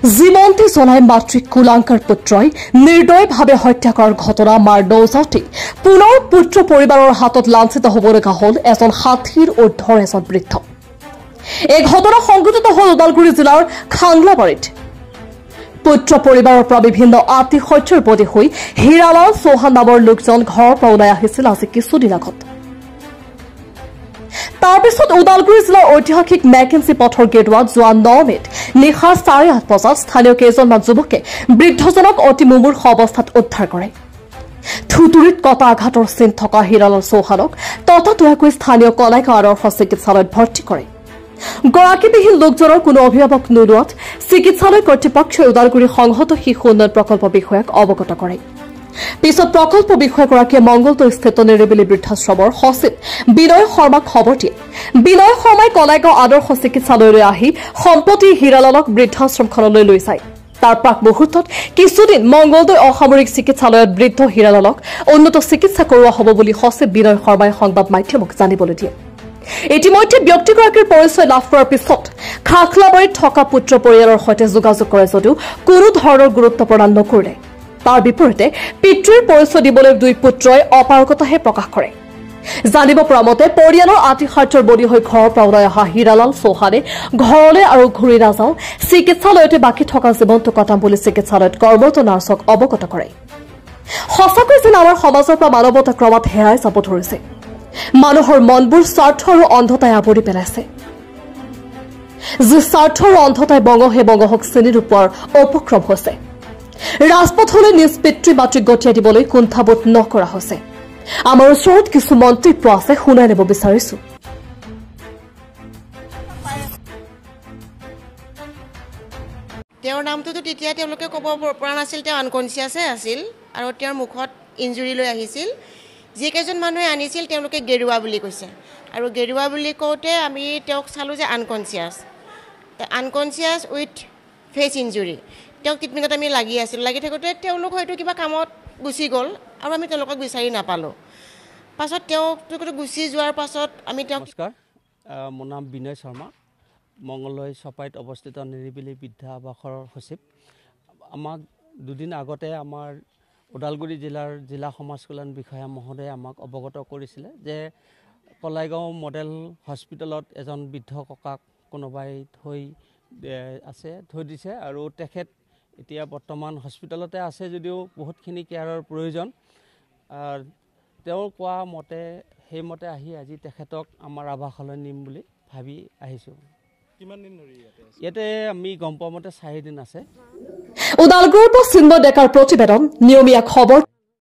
জীবন্তী জনাই মাতৃক কুলাংকাৰ পুত্ৰই নিৰ্দয়ভাৱে হত্যা কৰাৰ ঘটনা মাৰ নৌজাওঁতে পুনৰ পুত্ৰ পৰিবাৰৰ হাতত লাঞ্ছিত হ'বলগা হ'ল এজন ৬০ৰ ঊৰ্ধৰ এজন বৃদ্ধ। এই ঘটনা সংঘটিত হ'ল ওদালগুৰি জিলাৰ খাংলাবাৰীত। পুত্ৰ পৰিবাৰৰ পৰা বিভিন্ন আতিশয্যৰ বলি হৈ হীৰালাল চৌহান নামৰ লোকজন ঘৰৰ পৰা ওলাই আহিছিল আজি কিছুদিন আগত। তাৰ পিছত ওদালগুৰি জিলাৰ ঐতিহাসিক মেকেঞ্চি পথৰ গেৰুৱাত যোৱা ৯ মেত নিশা ৮:৩০ বজাত স্থানীয় কেইজনমান যুৱকে বৃদ্ধজনক অতি মুমূৰ্ষ অৱস্থাত উদ্ধাৰ কৰে। থুতুৰিত কটা আঘাতৰ চিন থকা হীৰালাল চৌহানক ততাতৈয়াকৈ স্থানীয় কলাইগাঁও আদৰ্শ চিকিৎসালয়ত ভৰ্তি কৰে। গৰাকীবিহীন লোকজনৰ কোনো অভিভাৱক নোলোৱাত চিকিৎসালয় কৰ্তৃপক্ষই ওদালগুৰি সংহত শিশু উন্নয়ন প্ৰকল্প বিষয়াক অৱগত কৰে। পিছত প্ৰকল্প বিষয়াগৰাকীয়ে মংগলদৈস্থিত নিৰিবিলি বৃদ্ধাশ্ৰমৰ সচিব বিনয় শৰ্মাক খবৰ দিয়ে। বিনয় শৰ্মাই কলাইগাঁও আদৰ্শ চিকিৎসালয়লৈ আহি সম্প্ৰতি হীৰালালক বৃদ্ধাশ্ৰমখনলৈ লৈ যায়। তাৰ প্ৰাক মুহূৰ্তত কিছুদিন মংগলদৈ অসামৰিক চিকিৎসালয়ত বৃদ্ধ হীৰালালক উন্নত চিকিৎসা কৰোৱা হ'ব বুলি সচিব বিনয় শৰ্মাই সংবাদ মাধ্যমক জানিবলৈ দিয়ে। ইতিমধ্যে ব্যক্তিগৰাকীৰ পৰিচয় লাভ কৰাৰ পিছত খাখলাবাৰীত থকা পুত্ৰ পৰিয়ালৰ সৈতে যোগাযোগ কৰে যদিও কোনো ধৰণৰ গুৰুত্ব প্ৰদান নকৰিলে। তাৰ বিপৰীতে পিতৃৰ পৰিচয় দিবলৈ দুই পুত্ৰই অপাৰগতাহে প্ৰকাশ কৰে। জানিব পৰা মতে পৰিয়ালৰ আতিশয্যৰ বলি হৈ ঘৰৰ পৰা ওলাই অহা হীৰালাল চৌহানে ঘৰলৈ আৰু ঘূৰি নাযাওঁ, চিকিৎসালয়তে বাকী থকা জীৱনটো কটাম বুলি চিকিৎসালয়ত কৰ্মৰত নাৰ্ছক অৱগত কৰে। সঁচাকৈ যেন আমাৰ সমাজৰ পৰা মানৱতা ক্ৰমাৎ হেৰাই যাব ধৰিছে। মানুহৰ মনবোৰ স্বাৰ্থ আৰু অন্ধতাই আৱৰি পেলাইছে। যি স্বাৰ্থ আৰু অন্ধতাই বঙহক চিনি নোপোৱাৰ উপক্ৰম হৈছে। ৰাজপথলৈ নিজ পিতৃ মাতৃক গতিয়াই দিবলৈ কুণ্ঠাবোধ নকৰা হৈছে। আমাৰ ওচৰত কিছু মন্তব্য আছে, শুনাই ল'ব বিচাৰিছো। তেওঁৰ নামটোতো তেতিয়া তেওঁলোকে ক'ব পৰা নাছিল, তেওঁ আনকনচিয়াছে আছিল আৰু তেওঁৰ মুখত ইঞ্জুৰি লৈ আহিছিল। যিকেইজন মানুহে আনিছিল তেওঁলোকে গেৰুৱা বুলি কৈছে আৰু গেৰুৱা বুলি কওঁতে আমি তেওঁক চালোঁ যে আনকনচিয়াছ উইথ ফেচ ইঞ্জুৰি। তেওঁক ট্ৰিটমেণ্টত আমি লাগি থাকোঁতে তেওঁলোক হয়তো কিবা কামত গুচি গ'ল আৰু আমি তেওঁলোকক বিচাৰি নাপালোঁ। পাছত তেওঁক গুচি যোৱাৰ পাছত আমি তেওঁক নমস্কাৰ, মোৰ নাম বিনয় শৰ্মা, মংগলদৈ চপাইত অৱস্থিত নিৰিবিলি বৃদ্ধা আৱাসৰ সচিব। আমাক দুদিন আগতে আমাৰ ওদালগুৰি জিলাৰ জিলা সমাজ কল্যাণ বিষয়া মহোদয়ে আমাক অৱগত কৰিছিলে যে কলাইগাঁও মডেল হস্পিটেলত এজন বৃদ্ধ ককাক কোনোবাই থৈ দিছে আৰু তেখেত এতিয়া বৰ্তমান হস্পিটেলতে আছে যদিও বহুতখিনি কেয়াৰৰ প্ৰয়োজন। তেওঁ কোৱা মতে সেইমতে আহি আজি তেখেতক আমাৰ আৱাসলৈ নিম বুলি ভাবি আহিছোঁ। কিমান দিন ধৰি ইয়াতে আমি গম পোৱা মতে 4 দিন আছে। ওদালগুৰিৰ পৰা চিন্ময় ডেকাৰ প্ৰতিবেদন, নিয়মীয়া খবৰ।